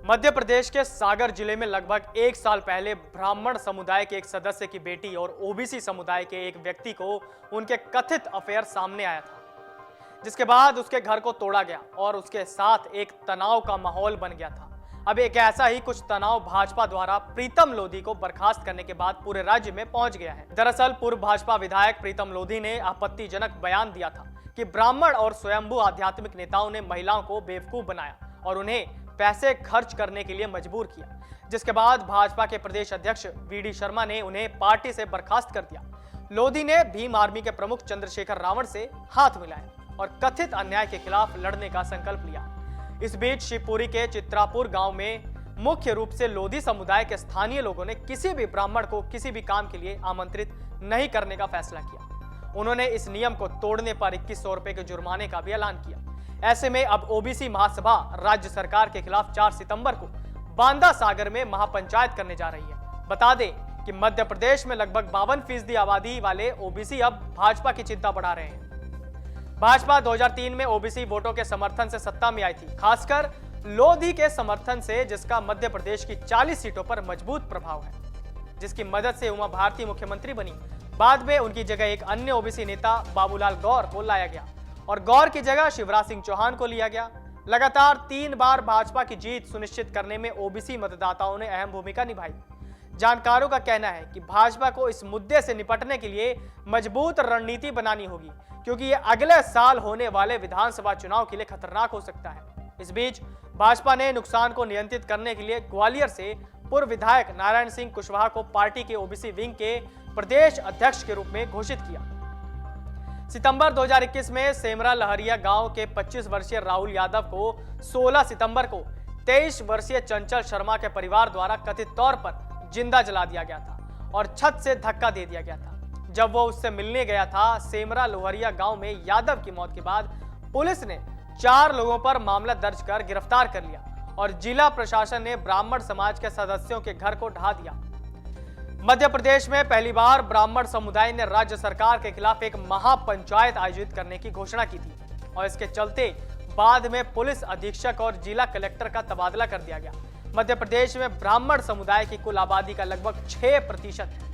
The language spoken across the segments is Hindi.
मध्य प्रदेश के सागर जिले में लगभग एक साल पहले ब्राह्मण समुदाय के एक सदस्य की बेटी और ओबीसी समुदाय के एक व्यक्ति को उनके कथित अफेयर सामने आया था, जिसके बाद उसके घर को तोड़ा गया और उसके साथ एक तनाव का माहौल बन गया था। अब एक ऐसा ही कुछ तनाव भाजपा द्वारा प्रीतम लोधी को बर्खास्त करने के बाद पूरे राज्य में पहुंच गया है। दरअसल पूर्व भाजपा विधायक प्रीतम लोधी ने आपत्तिजनक बयान दिया था कि ब्राह्मण और स्वयंभू आध्यात्मिक नेताओं ने महिलाओं को बेवकूफ बनाया और उन्हें पैसे खर्च करने के लिए मजबूर किया, जिसके बाद भाजपा के प्रदेश अध्यक्ष वीडी शर्मा ने उन्हें पार्टी से बर्खास्त कर दिया। लोधी ने भीम आर्मी के प्रमुख चंद्रशेखर रावण से हाथ मिलाया और कथित अन्याय के खिलाफ लड़ने का संकल्प लिया। इस बीच शिवपुरी के चित्रापुर गांव में मुख्य रूप से लोधी समुदाय के स्थानीय लोगों ने किसी भी ब्राह्मण को किसी भी काम के लिए आमंत्रित नहीं करने का फैसला किया। उन्होंने इस नियम को तोड़ने पर 2100 रुपए के जुर्माने का भी ऐलान किया। ऐसे में अब ओबीसी महासभा राज्य सरकार के खिलाफ 4 सितंबर को बांदा सागर में महापंचायत करने जा रही है। बता दें कि मध्य प्रदेश में लगभग 52% आबादी वाले ओबीसी अब भाजपा की चिंता बढ़ा रहे हैं। भाजपा 2003 में ओबीसी वोटों के समर्थन से सत्ता में आई थी, खासकर लोधी के समर्थन से, जिसका मध्य प्रदेश की 40 सीटों पर मजबूत प्रभाव है, जिसकी मदद से उमा भारती मुख्यमंत्री बनी। बाद में उनकी जगह एक अन्य ओबीसी नेता बाबूलाल गौर को लाया गया और गौर की जगह शिवराज सिंह चौहान को लिया गया। लगातार 3 बार भाजपा की जीत सुनिश्चित करने में ओबीसी मतदाताओं ने अहम भूमिका निभाई। जानकारों का कहना है कि भाजपा को इस मुद्दे से निपटने के लिए मजबूत रणनीति बनानी होगी, क्योंकि ये अगले साल होने वाले विधानसभा चुनाव के लिए खतरनाक हो सकता है। इस बीच भाजपा ने नुकसान को नियंत्रित करने के लिए ग्वालियर से पूर्व विधायक नारायण सिंह कुशवाहा को पार्टी के ओबीसी विंग के प्रदेश अध्यक्ष के रूप में घोषित किया। सितंबर 2021 में सेमरा लहरिया गांव के 25 वर्षीय राहुल यादव को 16 सितंबर को 23 वर्षीय चंचल शर्मा के परिवार द्वारा कथित तौर पर जिंदा जला दिया गया था और छत से धक्का दे दिया गया था। जब वो उससे मिलने गया था, सेमरा लोहरिया गांव में यादव की मौत के बाद पुलिस ने 4 लोगों पर मामला दर्ज कर गिरफ्तार कर लिया और जिला प्रशासन ने ब्राह्मण समाज के सदस्यों के घर को ढा दिया। मध्य प्रदेश में पहली बार ब्राह्मण समुदाय ने राज्य सरकार के खिलाफ एक महापंचायत आयोजित करने की घोषणा की थी और इसके चलते बाद में पुलिस अधीक्षक और जिला कलेक्टर का तबादला कर दिया गया। मध्य प्रदेश में ब्राह्मण समुदाय की कुल आबादी का लगभग 6% है।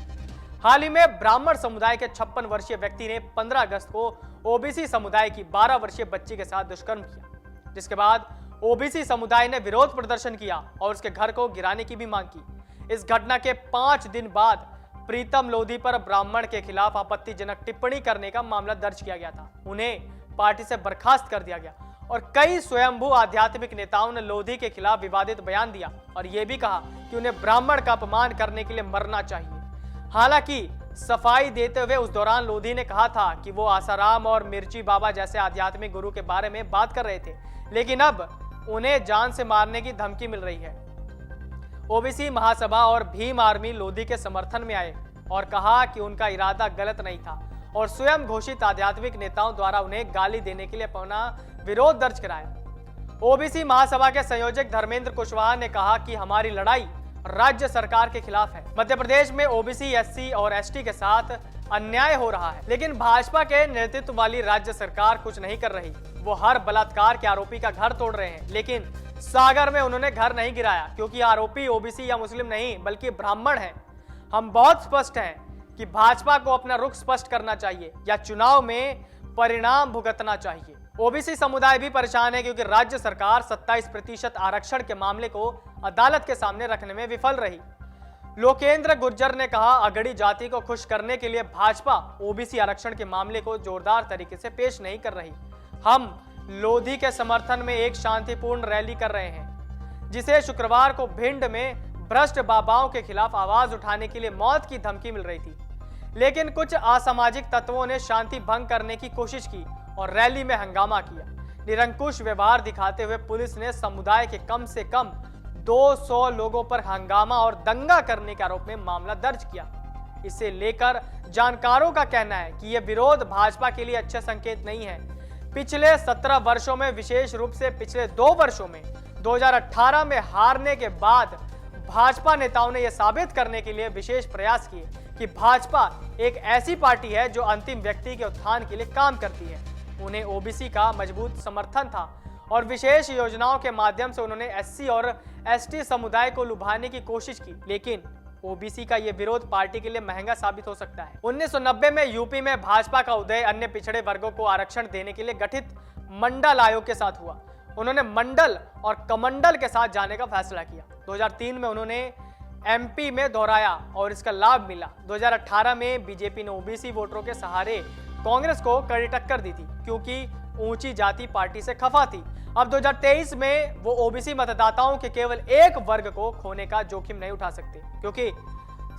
हाल ही में ब्राह्मण समुदाय के 56 वर्षीय व्यक्ति ने 15 अगस्त को ओबीसी समुदाय की 12 वर्षीय बच्ची के साथ दुष्कर्म किया, जिसके बाद ओबीसी समुदाय ने विरोध प्रदर्शन किया और उसके घर को गिराने की भी मांग की। इस घटना के 5 दिन बाद प्रीतम लोधी पर ब्राह्मण के खिलाफ आपत्तिजनक टिप्पणी करने का मामला दर्ज किया गया था। उन्हें पार्टी से बर्खास्त कर दिया गया और कई स्वयंभू आध्यात्मिक नेताओं ने लोधी के खिलाफ विवादित बयान दिया और यह भी कहा कि उन्हें ब्राह्मण का अपमान करने के लिए मरना चाहिए। हालांकि सफाई देते हुए उस दौरान लोधी ने कहा था कि वो आसाराम और मिर्ची बाबा जैसे आध्यात्मिक गुरु के बारे में बात कर रहे थे, लेकिन अब उन्हें जान से मारने की धमकी मिल रही है। ओबीसी महासभा और भीम आर्मी लोधी के समर्थन में आए और कहा कि उनका इरादा गलत नहीं था और स्वयं घोषित आध्यात्मिक नेताओं द्वारा उन्हें गाली देने के लिए अपना विरोध दर्ज कराया। ओबीसी महासभा के संयोजक धर्मेंद्र कुशवाहा ने कहा कि हमारी लड़ाई राज्य सरकार के खिलाफ है। मध्य प्रदेश में ओबीसी, एससी और एसटी के साथ अन्याय हो रहा है, लेकिन भाजपा के नेतृत्व वाली राज्य सरकार कुछ नहीं कर रही। वो हर बलात्कार के आरोपी का घर तोड़ रहे हैं, लेकिन सागर में उन्होंने घर नहीं गिराया, क्योंकि आरोपी ओबीसी या मुस्लिम नहीं बल्कि ब्राह्मण हैं। हम बहुत स्पष्ट हैं कि भाजपा को अपना रुख स्पष्ट करना चाहिए या चुनाव में परिणाम भुगतना चाहिए। ओबीसी समुदाय भी परेशान है, क्योंकि राज्य सरकार 27% आरक्षण के मामले को अदालत के सामने रखने में विफल रही। लोकेंद्र गुर्जर ने कहा, अगड़ी जाति को खुश करने के लिए भाजपा ओबीसी आरक्षण के मामले को जोरदार तरीके से पेश नहीं कर रही। हम लोधी के समर्थन में एक शांतिपूर्ण रैली कर रहे हैं, जिसे शुक्रवार को भिंड में भ्रष्ट बाबाओं के खिलाफ आवाज उठाने के लिए मौत की धमकी मिल रही थी, लेकिन कुछ असामाजिक तत्वों ने शांति भंग करने की कोशिश की और रैली में हंगामा किया। निरंकुश व्यवहार दिखाते हुए पुलिस ने समुदाय के कम से कम 200 लोगों पर हंगामा और दंगा करने के आरोप में मामला दर्ज किया। इसे लेकर जानकारों का कहना है कि यह विरोध भाजपा के लिए अच्छा संकेत नहीं है। पिछले 17 वर्षों में, विशेष रूप से पिछले 2 वर्षों में, 2018 में हारने के बाद भाजपा नेताओं ने यह साबित करने के लिए विशेष प्रयास किए कि भाजपा एक ऐसी पार्टी है जो अंतिम व्यक्ति के उत्थान के लिए काम करती है। उन्हें ओबीसी का मजबूत समर्थन था और विशेष योजनाओं के माध्यम से उन्होंने एससी और एसटी समुदाय को लुभाने की कोशिश की, लेकिन ओबीसी का यह विरोध पार्टी के लिए महंगा साबित हो सकता है। 1990 में यूपी में भाजपा का उदय अन्य पिछड़े वर्गों को आरक्षण देने के लिए गठित मंडल आयोग के साथ हुआ। उन्होंने मंडल और कमंडल के साथ जाने का फैसला किया। 2003 में उन्होंने एमपी में दोहराया और इसका लाभ मिला। 2018 में बीजेपी ने ओबीसी वोटरों के सहारे कांग्रेस को कड़ी टक्कर दी थी, क्योंकि ऊंची जाति पार्टी से खफा थी। अब 2023 में वो ओबीसी मतदाताओं के केवल एक वर्ग को खोने का जोखिम नहीं उठा सकते, क्योंकि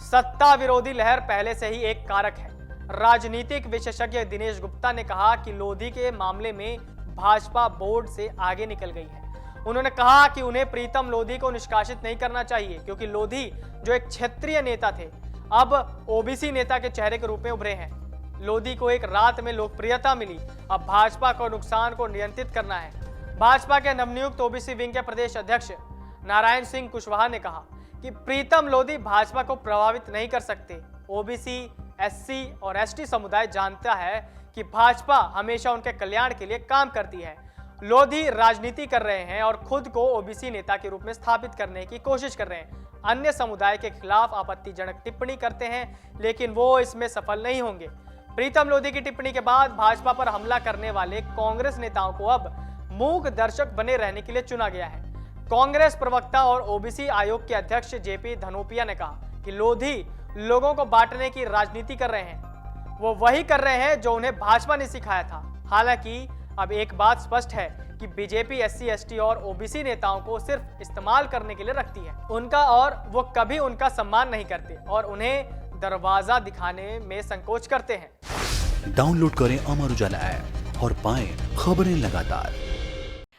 सत्ता विरोधी लहर पहले से ही एक कारक है। राजनीतिक विशेषज्ञ दिनेश गुप्ता ने कहा कि लोधी के मामले में भाजपा बोर्ड से आगे निकल गई है। उन्होंने कहा कि उन्हें प्रीतम लोधी को निष्कासित नहीं करना चाहिए, क्योंकि लोधी जो एक क्षेत्रीय नेता थे, अब ओबीसी नेता के चेहरे के रूप में उभरे हैं। लोधी को एक रात में लोकप्रियता मिली, अब भाजपा को नुकसान को नियंत्रित करना है। भाजपा के नवनियुक्त ओबीसी विंग के प्रदेश अध्यक्ष नारायण सिंह कुशवाहा ने कहा कि प्रीतम लोधी भाजपा को प्रभावित नहीं कर सकते। ओबीसी, एससी और एसटी समुदाय जानता है कि भाजपा हमेशा उनके कल्याण के लिए काम करती है। लोधी राजनीति कर रहे हैं और खुद को ओबीसी नेता के रूप में स्थापित करने की कोशिश कर रहे हैं। अन्य समुदाय के खिलाफ आपत्तिजनक टिप्पणी करते हैं, लेकिन वो इसमें सफल नहीं होंगे। प्रीतम लोधी की टिप्पणी के बाद भाजपा पर हमला करने वाले कांग्रेस नेताओं को अब मूक दर्शक बने रहने के लिए चुना गया है। कांग्रेस प्रवक्ता और ओबीसी आयोग के अध्यक्ष जेपी धनोपिया ने कहा कि लोधी लोगों को बांटने की राजनीति कर रहे हैं। वो वही कर रहे हैं जो उन्हें भाजपा ने सिखाया था। हालांकि अब एक बात स्पष्ट है कि बीजेपी एससी, एसटी और ओबीसी नेताओं को सिर्फ इस्तेमाल करने के लिए रखती है उनका, और वो कभी उनका सम्मान नहीं करते और उन्हें दरवाजा दिखाने में संकोच करते हैं। डाउनलोड करें अमर उजाला ऐप और पाएं खबरें लगातार।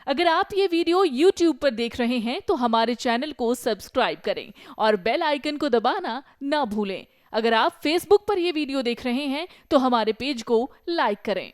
अगर आप ये वीडियो YouTube पर देख रहे हैं तो हमारे चैनल को सब्सक्राइब करें और बेल आइकन को दबाना ना भूलें। अगर आप Facebook पर ये वीडियो देख रहे हैं तो हमारे पेज को लाइक करें।